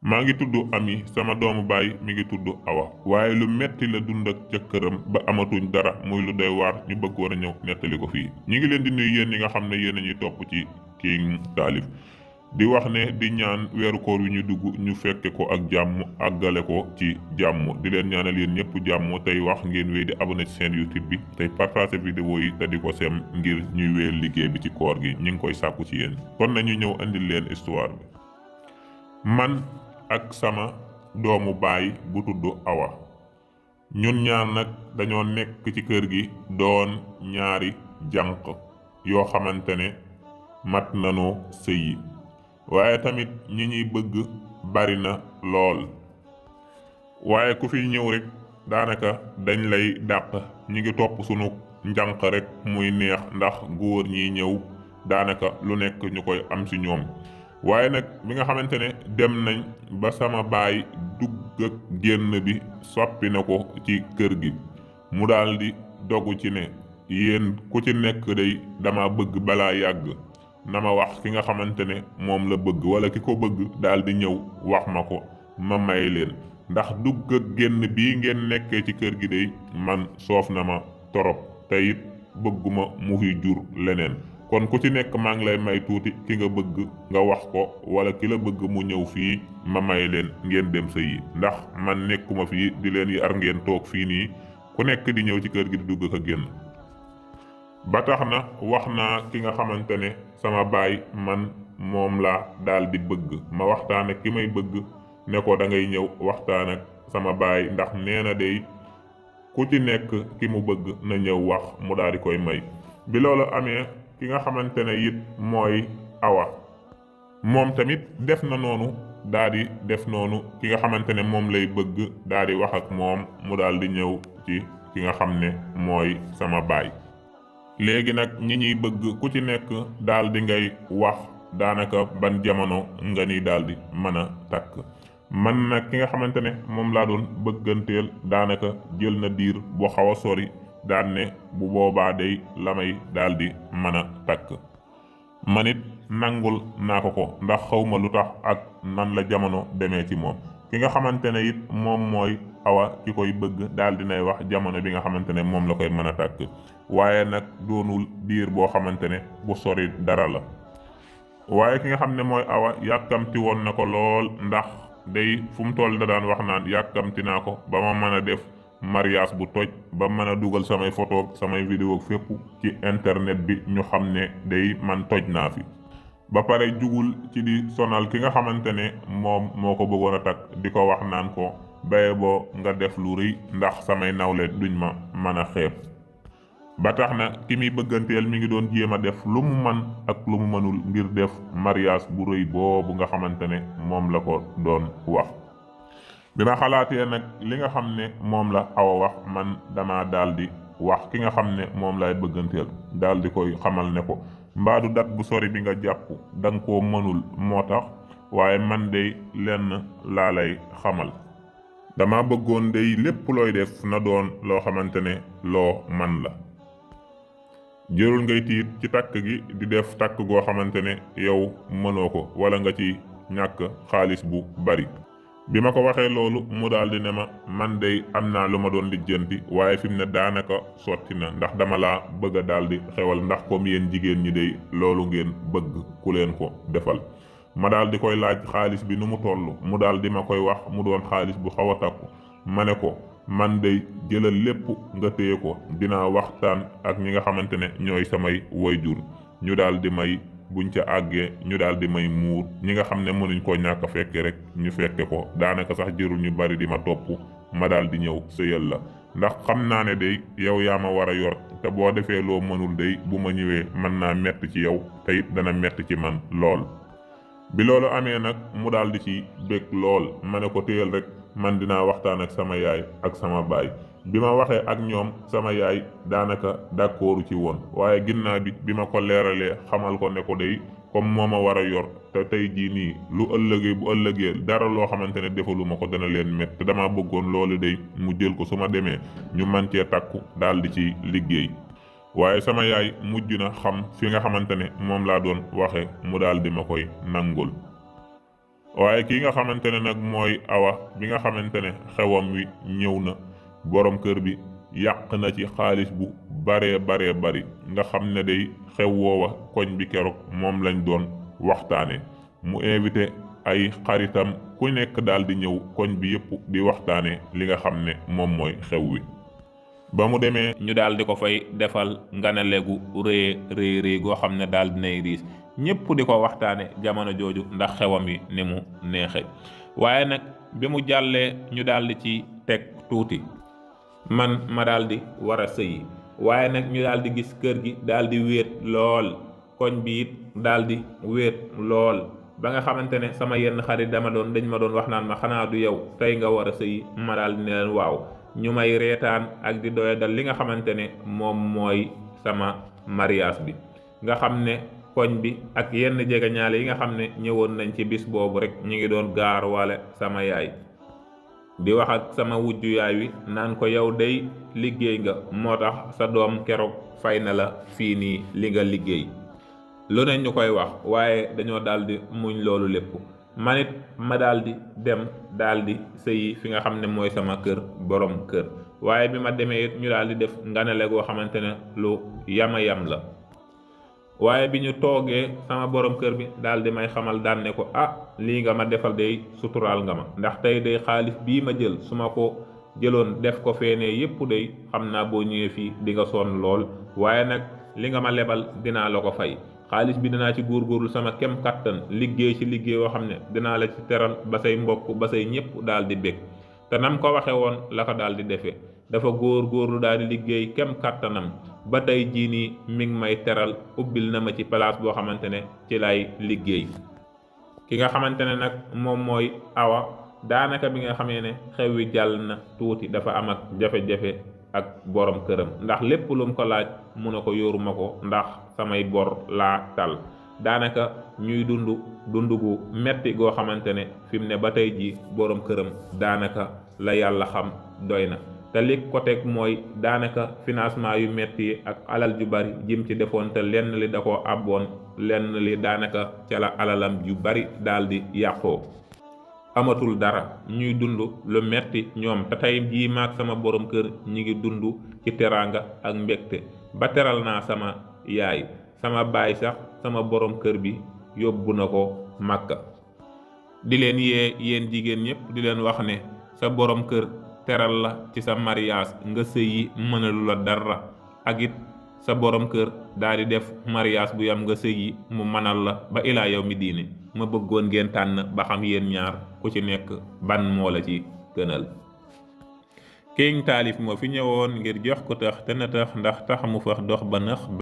maa ngi tudd Ami sama doomu baay mi ngi tudd Awa waaye lu metti la dund ak ca këram ba amatuñ dara muy lu doy waar ñu bëggoon a ñëw nettali ko fii ñi ngi leen di nuyu yéen ñi nga xam ne yéen a ñuy topp ci King Taalif di wax ne di ñaan weeru koor wi ñu dugg ñu fekke ko ak jàmm àggale ko ci jàmm di leen ñaanal yéen ñëpp jàmm tey wax ngeen wéy di abonné ci seen YouTube bi tey partager vidéo yi te di ko sem ngir ñuy wéyal liggéey bi ci koor gi ñu ngi koy sàkku ci yéen kon nañu ñëw andil leen histoire bi man ak sama doomu baay bu tudd Awa ñun ñaar nag dañoo nekk ci kër gi doon ñaari jànq yoo xamante ne mat nañoo sëyi waaye tamit ñi ñuy bëgg bari na lool waaye ku fi ñëw rek daanaka dañ lay dàq ñi ngi topp sunu njànq rek muy neex ndax góor ñi ñëw daanaka lu nekk ñu koy am ci ñoom waaye nag bi nga xamante ne dem nañ ba sama baay dugg ak génn bi soppi na ko ci kër gi mu daldi dogu ci ne yéen ku ci nekk day dama bëgg balaa yàgg na ma wax ki nga xamante ne moom la bëgg wala ki ko bëgg daldi ñëw wax ma ko ma may leen ndax dugg ak génn bii ngeen nekkee ci kër gi day man soof na ma torop te it bëgguma mu fi jur leneen kon ku ci nekk maa ngi lay may tuuti ki nga bëgg nga wax ko wala ki la bëgg mu ñëw fii ma may leen ngeen dem sëyi ndax man nekkuma fii di leen yar ngeen toog fii nii ku nekk di ñëw ci kër gi di dugg ak génn ba tax na wax naa ki nga xamante ne sama baay man moom laa daal di bëgg ma waxtaan ak ki may bëgg ne ko da ngay ñëw waxtaan ak sama baay ndax nee na day ku ci nekk ki mu bëgg na ñëw wax mu daal di koy may bi loolu amee ki nga xamante ne it mooy Awa moom tamit def na noonu daal di def noonu ki nga xamante ne moom lay bëgg daal di wax ak moom mu daal di ñëw ci ki nga xam ne mooy sama baay léegi nag ñi ñuy bëgg ku ci nekk daal di ngay wax daanaka ban jamono nga ni daal di mën a takk man nag ki nga xamante ne moom laa doon bëgganteel daanaka jël na diir bu xaw a sori daan ne bu boobaa day la may daal di mën a takk man it nangul naa ko ndax xawma lu tax ak nan la jamono demee ci moom ki nga xamante ne it moom mooy Awa ki koy bëgg daal dinay wax jamono bi nga xamante ne moom la koy mën a takk waaye nag doonul diir boo xamante ne bu sori dara la waaye ki nga xam ne mooy Awa yàkkamti woon na ko lool ndax day fu mu toll da daan wax naan yàkkamti naa ko ba ma mën a def mariage bu toj ba mën a dugal samay photo samay vidéo fépp ci internet bi ñu xam ne day man toj naa fi ba pare jugul ci di sonal ki nga xamante ne moom moo ko bëggoon a takk di ko wax naan ko baye boo nga def lu rëy ndax samay nawle duñ ma mën a xeeb ba tax na ki muy bëgganteel mi ngi doon jéem a def lu mu man ak lu mu mënul ngir def mariage bu rëy boobu nga xamante ne moom la ko doon wax bi ma xalaatee nag li nga xam ne moom la Awa wax man dama daal di wax ki nga xam ne moom lay bëgganteel daal di koy xamal ne ko mbaadu dat bu sori bi nga jàpp da nga koo mënul moo tax waaye man day lenn laa lay xamal dama bëggoon day lépp looy def na doon loo xamante ne loo man la jërul ngay tiit ci takk gi di def takk goo xamante ne yow mënoo ko wala nga ci ñàkk xaalis bu bari bi ma ko waxee loolu mu daal di ne ma man day am naa lu ma doon lijjanti waaye fi mu ne daanaka sotti na ndax dama laa bëgg a daal di xewal ndax comme yéen jigéen ñi day loolu ngeen bëgg ku leen ko defal ma daal di koy laaj xaalis bi nu mu toll mu daal di ma koy wax mu doon xaalis bu xaw a takku ma ne ko man day jëlal lépp nga téye ko dinaa waxtaan ak ñi nga xamante ne ñooy samay wayjur ñu daal di may buñ ca àggee ñu daal di may muur ñi nga xam ne mënuñ koo ñàkk a fekke rek ñu fekke ko daanaka sax jërul ñu bari di ma topp ma daal di ñëw sëyal la ndax xam naa ne day yow yaa ma war a yor te boo defee loo mënul day bu ma ñëwee mën naa mett ci yow te it dana mett ci man lool bi loolu amee nag mu daal di ci bég lool ma ne ko téyel rek man dinaa waxtaan ak sama yaay ak sama baay bi ma waxee ak ñoom sama yaay daanaka d'accordu ci woon waaye ginnaaw bi ma ko leeralee xamal ko ne ko day comme moo ma war a yor te tey jii nii lu ëllëgee bu ëllëgee dara loo xamante ne defaluma ko dana leen met te dama bëggoon loolu day mu jël ko su ma demee ñu man cee takku daal di ci liggéey waaye sama yaay mujj na xam fi nga xamante ne moom laa doon waxe mu daal di ma koy nangul waaye kii nga xamante ne nag mooy awa bi nga xamante ne xewam wi ñëw na borom kër bi yàq na ci xaalis bu baree bari nga xam ne day xew woowa koñ bi keroog moom lañ doon waxtaane mu invité ay xaritam ku nekk daal di ñëw koñ bi yëpp di waxtaane li nga xam ne moom mooy xew wi ba mu demee ñu daal di ko fay defal nganale gu rëy goo xam ne daal dinay riis ñëpp di ko waxtaane jamono jooju ndax xewam yi ni mu neexe waaye nag bi mu jàllee ñu daal di ci teg tuuti man ma daal di war a sëyi waaye nag ñu daal di gis kër gi daal di wéet lool koñ bi it daal di wéet lool ba nga xamante ne sama yenn xarit dañ ma doon wax naan ma xanaa du yow tey nga war a sëyi ma daal di ne leen waaw ñu may reetaan ak di doyadal li nga xamante ne moom mooy sama mariage bi nga xam ne koñ bi ak yenn jegeñaale yi nga xam ne ñëwoon nañ ci bis boobu rek ñu ngi doon gaar wala sama yaay di wax ak sama wujju yaay wi naan ko yow day liggéey nga moo tax sa doom keroog fay na la fii nii li nga liggéey lu ne ñu koy wax waaye dañoo daldi muñ loolu lépp manit ma daldi dem daldi sëyi fi nga xam ne mooy sama kër borom kër waaye bi ma demee it ñu daldi def nganale goo xamante ne lu yam la waaye bi ñu toogee sama borom kër bi daldi may xamal daan ne ko lii nga ma defal day suturaal nga ma ndax tey day xaalis bii ma jël su ma ko jëloon def ko feenee yépp day xam naa boo ñëwee fii di nga sonn lool waaye nag li nga ma lebal dinaa la ko fay xaalis bi dinaa ci góorgóorlu sama kem kattan liggéey ci liggéey yoo xam ne dinaa la ci teral ba say mbokk ba say ñépp daal di bég te nam ko waxe woon la ko daal di defee dafa góorgóorlu daal di liggéey kem kattanam ba tey jii nii mi ngi may teral ubbil na ma ci place boo xamante ne ci lay liggéey ki nga xamante ne nag moom mooy awa daanaka bi nga xamee ne xew wi jàll na tuuti dafa am ak jafe-jafe ak borom këram ndax lépp lu mu ko laaj mu ne ko yoruma ko ndax samay bor laa tal daanaka ñuy dund gu metti goo xamante ne fi mu ne ba tey ji borom këram daanaka la yàlla xam doy na te li ko teg mooy daanaka financement yu metti ak alal ju bari jim ci defoon te lenn li da koo àbboon lenn li daanaka ca la alalam ju bari daal di yàqoo amatul dara ñuy dund lu metti ñoom te tey jii maag sama borom kër ñi ngi dund ci teraanga ak mbégte ba teral naa sama yaay sama baay sax sama borom kër bi yóbbu na ko Makka di leen yéen jigéen ñépp di leen wax ne sa borom kër teral la ci sa mariage nga sëyi mënalu la dara ak it sa borom kër daal di def mariage bu yam nga sëyi mu mënal la ba ilaa yow mi diine ma bëggoon ngeen tànn ba xam yéen ñaar ku ci nekk ban moo la ci gënal. King Taalif moo fi ñëwoon ngir jox ko tax te na tax ndax tax mu fax dox ba nëx